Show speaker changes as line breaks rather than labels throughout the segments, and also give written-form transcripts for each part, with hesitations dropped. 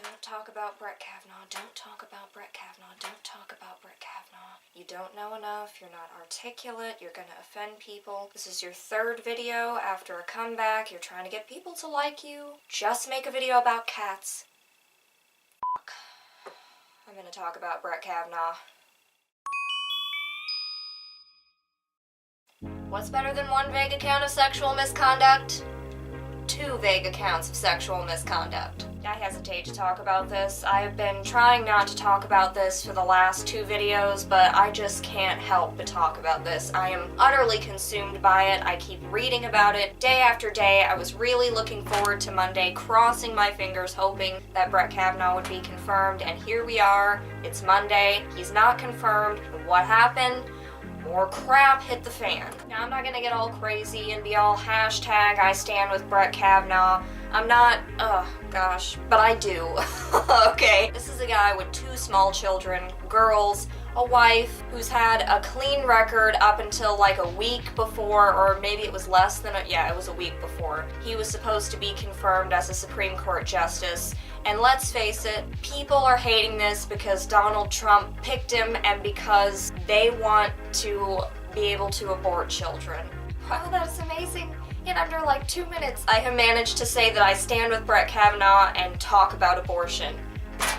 Don't talk about Brett Kavanaugh. Don't talk about Brett Kavanaugh. Don't talk about Brett Kavanaugh. You don't know enough. You're not articulate. You're gonna offend people. This is your third video after a comeback. You're trying to get people to like you. Just make a video about cats. Fuck. I'm gonna talk about Brett Kavanaugh. What's better than one vague account of sexual misconduct? Two vague accounts of sexual misconduct. I hesitate to talk about this. I have been trying not to talk about this for the last two videos, but I just can't help but talk about this. I am utterly consumed by it. I keep reading about it day after day. I was really looking forward to Monday, crossing my fingers, hoping that Brett Kavanaugh would be confirmed, and here we are. It's Monday. He's not confirmed. What happened? More crap hit the fan. Now, I'm not gonna get all crazy and be all hashtag I stand with Brett Kavanaugh. I'm not, oh gosh, but I do. Okay. This is a guy with two small children, girls, a wife, who's had a clean record up until like a week before, or maybe it was less than it was a week before. He was supposed to be confirmed as a Supreme Court justice. And let's face it, people are hating this because Donald Trump picked him and because they want to be able to abort children. Wow, that is amazing. In under like 2 minutes, I have managed to say that I stand with Brett Kavanaugh and talk about abortion.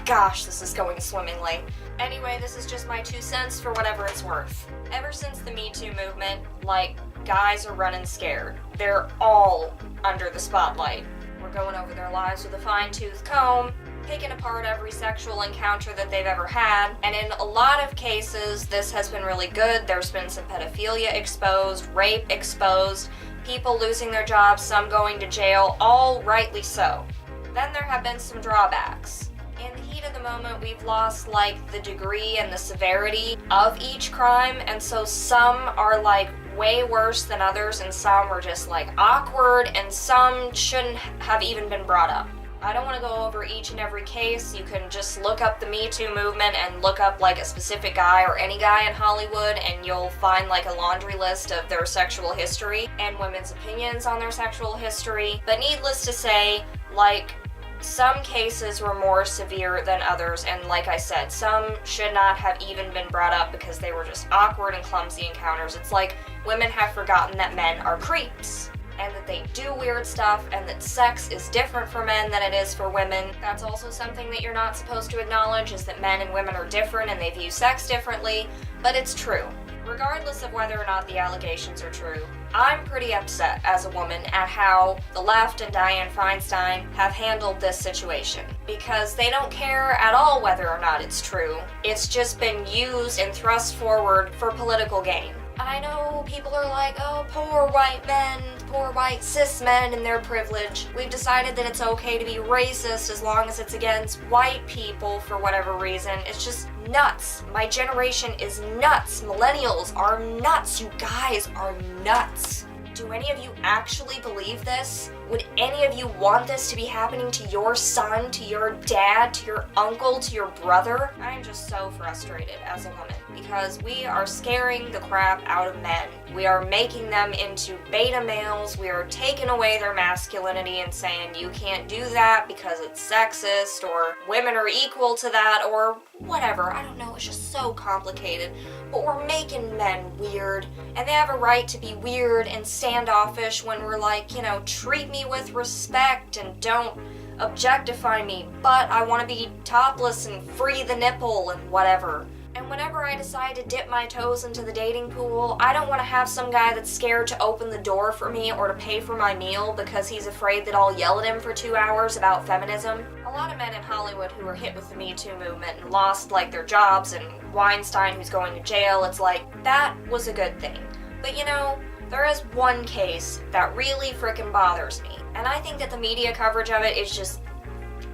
Gosh, this is going swimmingly. Anyway, this is just my 2 cents for whatever it's worth. Ever since the Me Too movement, like, guys are running scared. They're all under the spotlight. We're going over their lives with a fine-tooth comb, picking apart every sexual encounter that they've ever had, and in a lot of cases, this has been really good. There's been some pedophilia exposed, rape exposed, people losing their jobs, some going to jail, all rightly so. Then there have been some drawbacks. In the heat of the moment, we've lost, like, the degree and the severity of each crime, and so some are, like, way worse than others, and some are just, like, awkward, and some shouldn't have even been brought up. I don't want to go over each and every case. You can just look up the Me Too movement and look up, like, a specific guy or any guy in Hollywood, and you'll find, like, a laundry list of their sexual history and women's opinions on their sexual history. But needless to say, like, some cases were more severe than others, and like I said, some should not have even been brought up because they were just awkward and clumsy encounters. It's like women have forgotten that men are creeps, and that they do weird stuff, and that sex is different for men than it is for women. That's also something that you're not supposed to acknowledge, is that men and women are different and they view sex differently, but it's true. Regardless of whether or not the allegations are true, I'm pretty upset as a woman at how the left and Dianne Feinstein have handled this situation, because they don't care at all whether or not it's true. It's just been used and thrust forward for political gain. I know people are like, oh, poor white men, poor white cis men and their privilege. We've decided that it's okay to be racist as long as it's against white people for whatever reason. It's just nuts. My generation is nuts. Millennials are nuts. You guys are nuts. Do any of you actually believe this? Would any of you want this to be happening to your son, to your dad, to your uncle, to your brother? I am just so frustrated as a woman because we are scaring the crap out of men. We are making them into beta males. We are taking away their masculinity and saying you can't do that because it's sexist, or women are equal to that, or whatever. I don't know, it's just so complicated. But we're making men weird, and they have a right to be weird and standoffish when we're like, you know, treat me with respect and don't objectify me, but I want to be topless and free the nipple and whatever. And whenever I decide to dip my toes into the dating pool, I don't want to have some guy that's scared to open the door for me or to pay for my meal because he's afraid that I'll yell at him for 2 hours about feminism. A lot of men in Hollywood who were hit with the Me Too movement and lost, like, their jobs, and Weinstein who's going to jail, it's like, that was a good thing. But you know, there is one case that really frickin' bothers me, and I think that the media coverage of it is just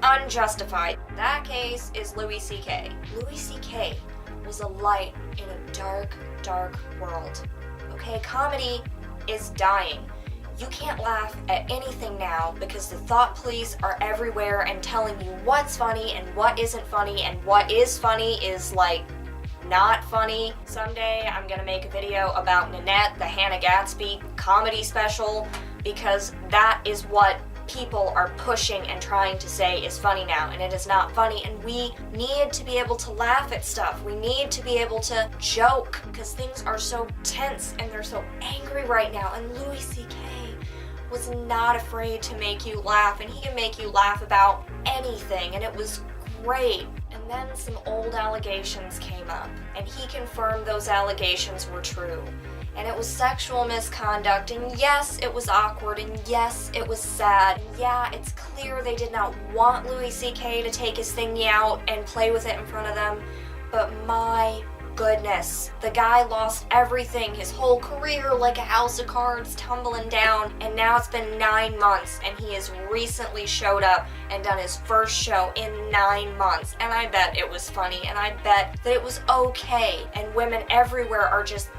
unjustified. That case is Louis C.K. Louis C.K. was a light in a dark, dark world. Okay, comedy is dying. You can't laugh at anything now because the thought police are everywhere and telling you what's funny and what isn't funny, and what is funny is, like, not funny. Someday I'm gonna make a video about Nanette, the Hannah Gatsby comedy special, because that is what people are pushing and trying to say is funny now, and it is not funny, and we need to be able to laugh at stuff. We need to be able to joke, because things are so tense and they're so angry right now, and Louis C.K. was not afraid to make you laugh, and he can make you laugh about anything, and it was great. And then some old allegations came up, and he confirmed those allegations were true. And it was sexual misconduct, and yes, it was awkward, and yes, it was sad. And yeah, it's clear they did not want Louis C.K. to take his thingy out and play with it in front of them, but my goodness, the guy lost everything, his whole career like a house of cards tumbling down, and now it's been 9 months, and he has recently showed up and done his first show in 9 months, and I bet it was funny, and I bet that it was okay, and women everywhere are just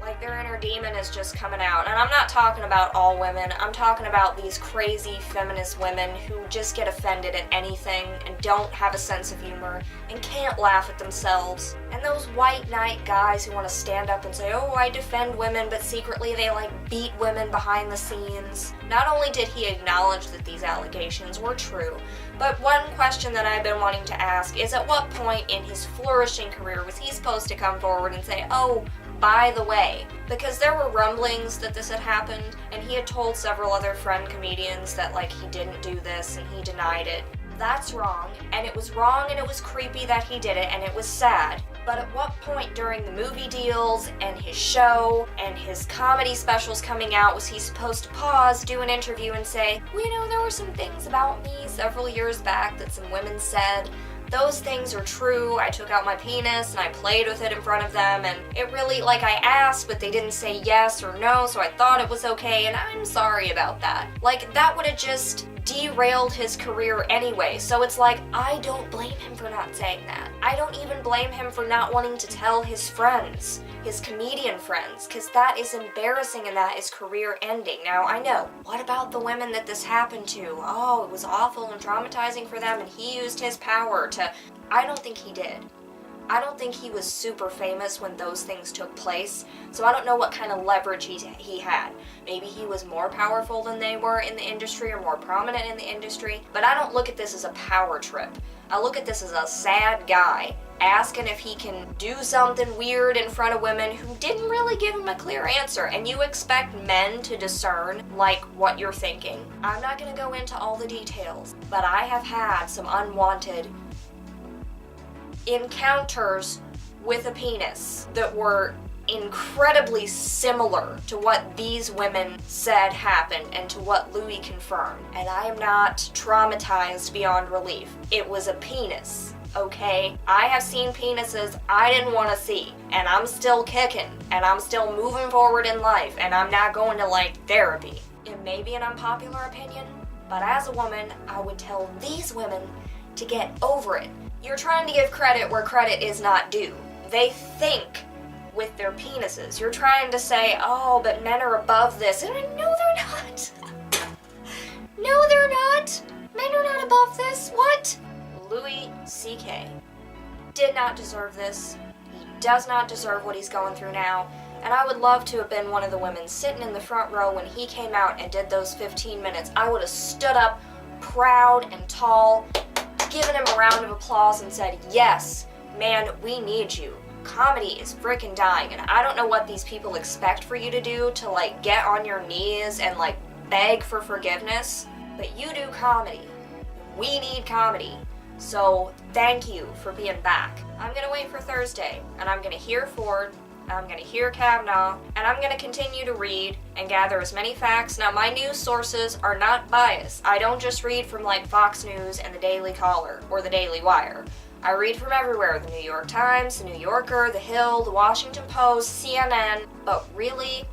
like their inner demon is just coming out. And I'm not talking about all women, I'm talking about these crazy feminist women who just get offended at anything and don't have a sense of humor and can't laugh at themselves. And those white knight guys who want to stand up and say, oh, I defend women, but secretly they like beat women behind the scenes. Not only did he acknowledge that these allegations were true, but one question that I've been wanting to ask is, at what point in his flourishing career was he supposed to come forward and say, oh, by the way, because there were rumblings that this had happened, and he had told several other friend comedians that like he didn't do this, and he denied it. That's wrong, and it was wrong, and it was creepy that he did it, and it was sad. But at what point during the movie deals and his show and his comedy specials coming out was he supposed to pause, do an interview, and say, well, you know, there were some things about me several years back that some women said. Those things are true. I took out my penis and I played with it in front of them, and it really, like, I asked, but they didn't say yes or no, so I thought it was okay, and I'm sorry about that. Like, that would have just derailed his career anyway, so it's like, I don't blame him for not saying that. I don't even blame him for not wanting to tell his friends, his comedian friends, because that is embarrassing and that is career ending. Now, I know, what about the women that this happened to? Oh, it was awful and traumatizing for them, and he used his power to... I don't think he did. I don't think he was super famous when those things took place, so I don't know what kind of leverage he had. Maybe he was more powerful than they were in the industry or more prominent in the industry, but I don't look at this as a power trip. I look at this as a sad guy asking if he can do something weird in front of women who didn't really give him a clear answer, and you expect men to discern, like, what you're thinking. I'm not going to go into all the details, but I have had some unwanted encounters with a penis that were incredibly similar to what these women said happened and to what Louis confirmed. And I am not traumatized beyond relief. It was a penis, okay? I have seen penises I didn't want to see, and I'm still kicking, and I'm still moving forward in life, and I'm not going to, like, therapy. It may be an unpopular opinion, but as a woman, I would tell these women to get over it. You're trying to give credit where credit is not due. They think with their penises. You're trying to say, oh, but men are above this. And no, they're not. No, they're not. Men are not above this. What? Louis C.K. did not deserve this. He does not deserve what he's going through now. And I would love to have been one of the women sitting in the front row when he came out and did those 15 minutes. I would have stood up proud and tall, given him a round of applause and said, yes, man, we need you. Comedy is freaking dying, and I don't know what these people expect for you to do, to like get on your knees and like beg for forgiveness, but you do comedy. We need comedy. So thank you for being back. I'm gonna wait for Thursday, and I'm gonna hear Ford, I'm gonna hear Kavanaugh, and I'm gonna continue to read and gather as many facts. Now, my news sources are not biased. I don't just read from like Fox News and the Daily Caller or the Daily Wire. I read from everywhere: the New York Times, the New Yorker, the Hill, the Washington Post, CNN. But really,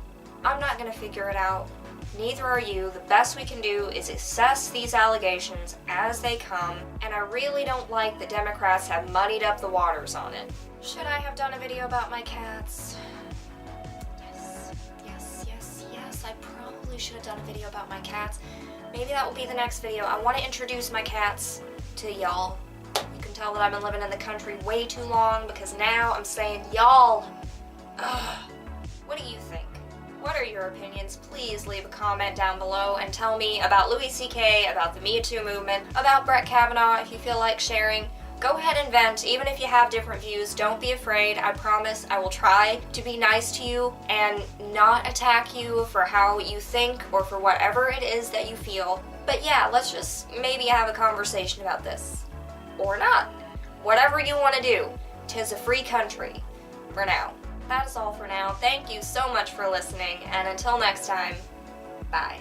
I'm not gonna figure it out. Neither are you. The best we can do is assess these allegations as they come, and I really don't like the Democrats have muddied up the waters on it. Should I have done a video about my cats? Yes. I probably should have done a video about my cats. Maybe that will be the next video. I want to introduce my cats to y'all. You can tell that I've been living in the country way too long, because now I'm saying y'all. Ugh. What do you think? What are your opinions? Please leave a comment down below and tell me about Louis C.K, about the Me Too movement, about Brett Kavanaugh if you feel like sharing. Go ahead and vent, even if you have different views. Don't be afraid. I promise I will try to be nice to you and not attack you for how you think or for whatever it is that you feel. But yeah, let's just maybe have a conversation about this. Or not. Whatever you want to do. 'Tis a free country. For now. That is all for now. Thank you so much for listening, and until next time, bye.